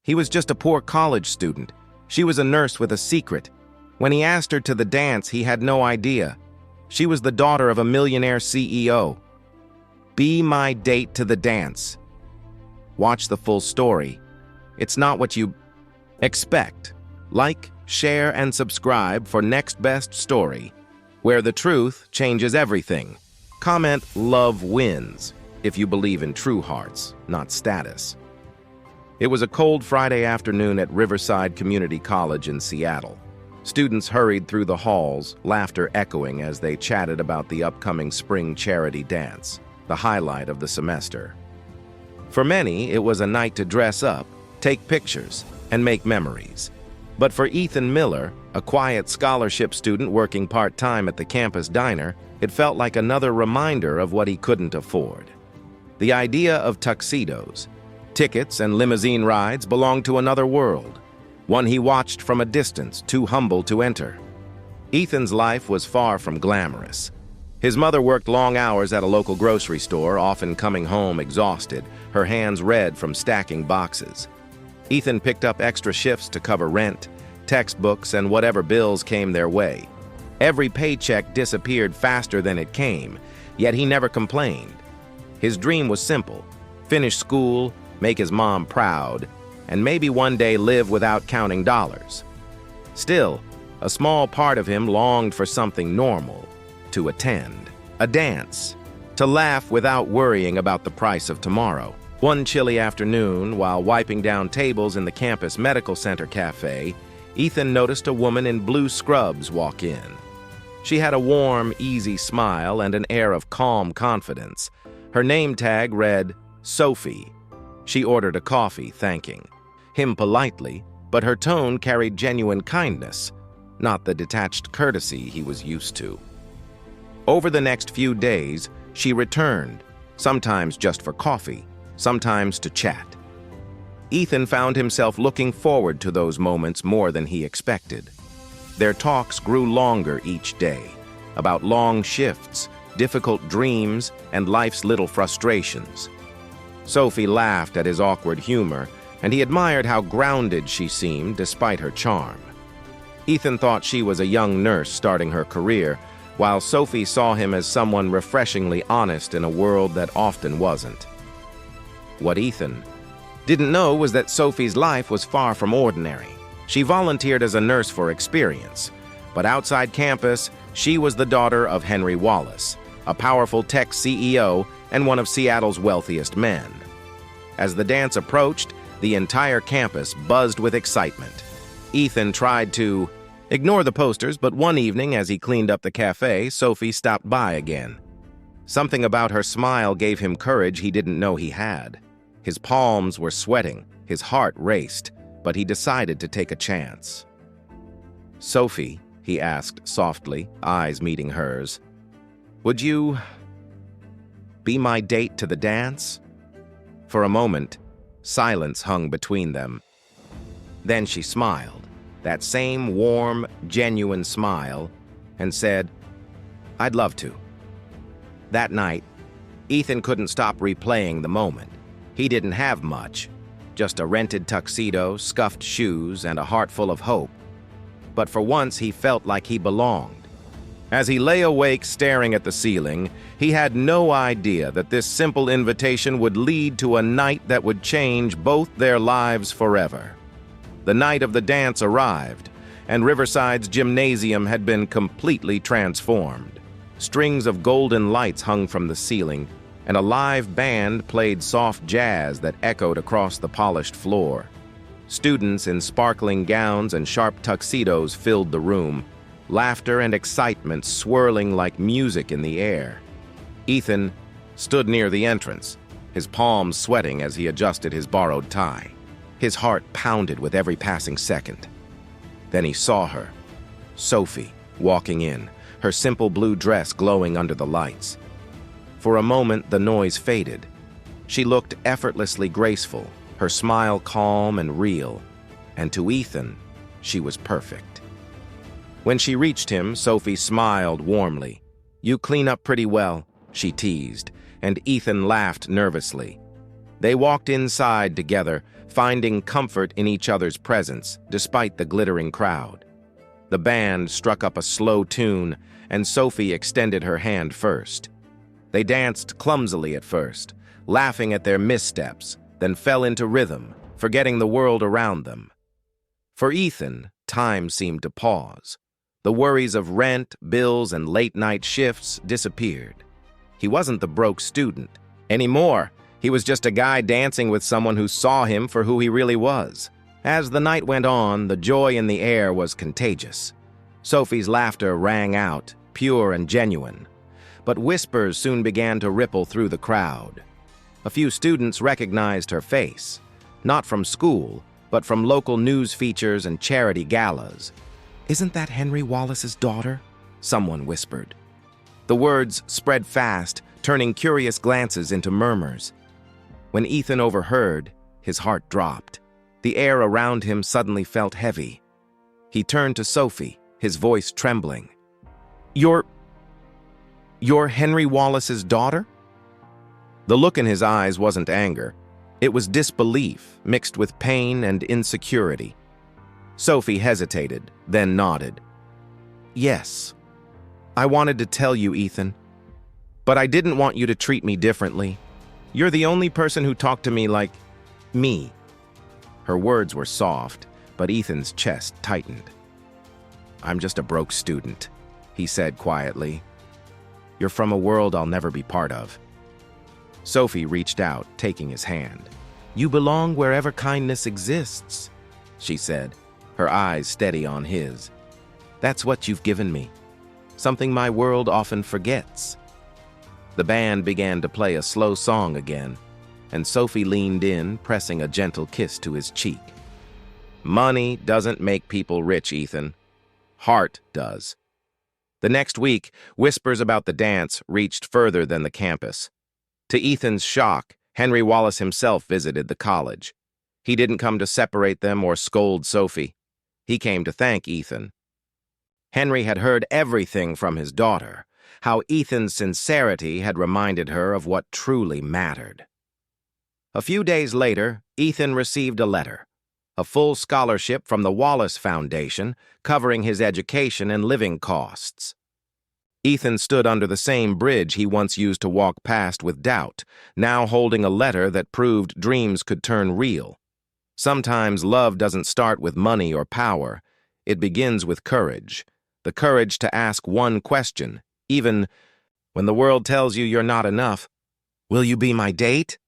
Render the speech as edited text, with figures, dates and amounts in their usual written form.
He was just a poor college student. She was a nurse with a secret. When he asked her to the dance, he had no idea. She was the daughter of a millionaire CEO. Be my date to the dance. Watch the full story. It's not what you expect. Like, share, and subscribe for next best story, where the truth changes everything. Comment "Love wins" if you believe in true hearts, not status. It was a cold Friday afternoon at Riverside Community College in Seattle. Students hurried through the halls, laughter echoing as they chatted about the upcoming spring charity dance, the highlight of the semester. For many, it was a night to dress up, take pictures, and make memories. But for Ethan Miller, a quiet scholarship student working part-time at the campus diner, it felt like another reminder of what he couldn't afford. The idea of tuxedos, tickets, and limousine rides belonged to another world, one he watched from a distance, too humble to enter. Ethan's life was far from glamorous. His mother worked long hours at a local grocery store, often coming home exhausted, her hands red from stacking boxes. Ethan picked up extra shifts to cover rent, textbooks, and whatever bills came their way. Every paycheck disappeared faster than it came, yet he never complained. His dream was simple: finish school, make his mom proud, and maybe one day live without counting dollars. Still, a small part of him longed for something normal: to attend a dance, to laugh without worrying about the price of tomorrow. One chilly afternoon, while wiping down tables in the campus medical center cafe, Ethan noticed a woman in blue scrubs walk in. She had a warm, easy smile and an air of calm confidence. Her name tag read Sophie. She ordered a coffee, thanking him politely, but her tone carried genuine kindness, not the detached courtesy he was used to. Over the next few days, she returned, sometimes just for coffee, sometimes to chat. Ethan found himself looking forward to those moments more than he expected. Their talks grew longer each day, about long shifts, difficult dreams, and life's little frustrations. Sophie laughed at his awkward humor, and he admired how grounded she seemed despite her charm. Ethan thought she was a young nurse starting her career, while Sophie saw him as someone refreshingly honest in a world that often wasn't. What Ethan didn't know was that Sophie's life was far from ordinary. She volunteered as a nurse for experience, but outside campus, she was the daughter of Henry Wallace, a powerful tech CEO and one of Seattle's wealthiest men. As the dance approached, the entire campus buzzed with excitement. Ethan tried to ignore the posters, but one evening as he cleaned up the cafe, Sophie stopped by again. Something about her smile gave him courage he didn't know he had. His palms were sweating, his heart raced, but he decided to take a chance. "Sophie," he asked softly, eyes meeting hers, "would you be my date to the dance?" For a moment, silence hung between them. Then she smiled, that same warm, genuine smile, and said, "I'd love to." That night, Ethan couldn't stop replaying the moment. He didn't have much, just a rented tuxedo, scuffed shoes, and a heart full of hope. But for once, he felt like he belonged. As he lay awake staring at the ceiling, he had no idea that this simple invitation would lead to a night that would change both their lives forever. The night of the dance arrived, and Riverside's gymnasium had been completely transformed. Strings of golden lights hung from the ceiling, and a live band played soft jazz that echoed across the polished floor. Students in sparkling gowns and sharp tuxedos filled the room, laughter and excitement swirling like music in the air. Ethan stood near the entrance, his palms sweating as he adjusted his borrowed tie. His heart pounded with every passing second. Then he saw her, Sophie, walking in, her simple blue dress glowing under the lights. For a moment, the noise faded. She looked effortlessly graceful, her smile calm and real, and to Ethan, she was perfect. When she reached him, Sophie smiled warmly. "You clean up pretty well," she teased, and Ethan laughed nervously. They walked inside together, finding comfort in each other's presence, despite the glittering crowd. The band struck up a slow tune, and Sophie extended her hand first. They danced clumsily at first, laughing at their missteps, then fell into rhythm, forgetting the world around them. For Ethan, time seemed to pause. The worries of rent, bills, and late-night shifts disappeared. He wasn't the broke student anymore. He was just a guy dancing with someone who saw him for who he really was. As the night went on, the joy in the air was contagious. Sophie's laughter rang out, pure and genuine. But whispers soon began to ripple through the crowd. A few students recognized her face, not from school, but from local news features and charity galas. "Isn't that Henry Wallace's daughter?" someone whispered. The words spread fast, turning curious glances into murmurs. When Ethan overheard, his heart dropped. The air around him suddenly felt heavy. He turned to Sophie, his voice trembling. You're Henry Wallace's daughter?" The look in his eyes wasn't anger. It was disbelief, mixed with pain and insecurity. Sophie hesitated, then nodded. "Yes. I wanted to tell you, Ethan. But I didn't want you to treat me differently. You're the only person who talked to me like me." Her words were soft, but Ethan's chest tightened. "I'm just a broke student," he said quietly. "You're from a world I'll never be part of." Sophie reached out, taking his hand. "You belong wherever kindness exists," she said, her eyes steady on his. "That's what you've given me, something my world often forgets." The band began to play a slow song again, and Sophie leaned in, pressing a gentle kiss to his cheek. "Money doesn't make people rich, Ethan. Heart does." The next week, whispers about the dance reached further than the campus. To Ethan's shock, Henry Wallace himself visited the college. He didn't come to separate them or scold Sophie. He came to thank Ethan. Henry had heard everything from his daughter, how Ethan's sincerity had reminded her of what truly mattered. A few days later, Ethan received a letter, a full scholarship from the Wallace Foundation, covering his education and living costs. Ethan stood under the same bridge he once used to walk past with doubt, now holding a letter that proved dreams could turn real. Sometimes love doesn't start with money or power. It begins with courage, the courage to ask one question, even when the world tells you you're not enough. "Will you be my date?"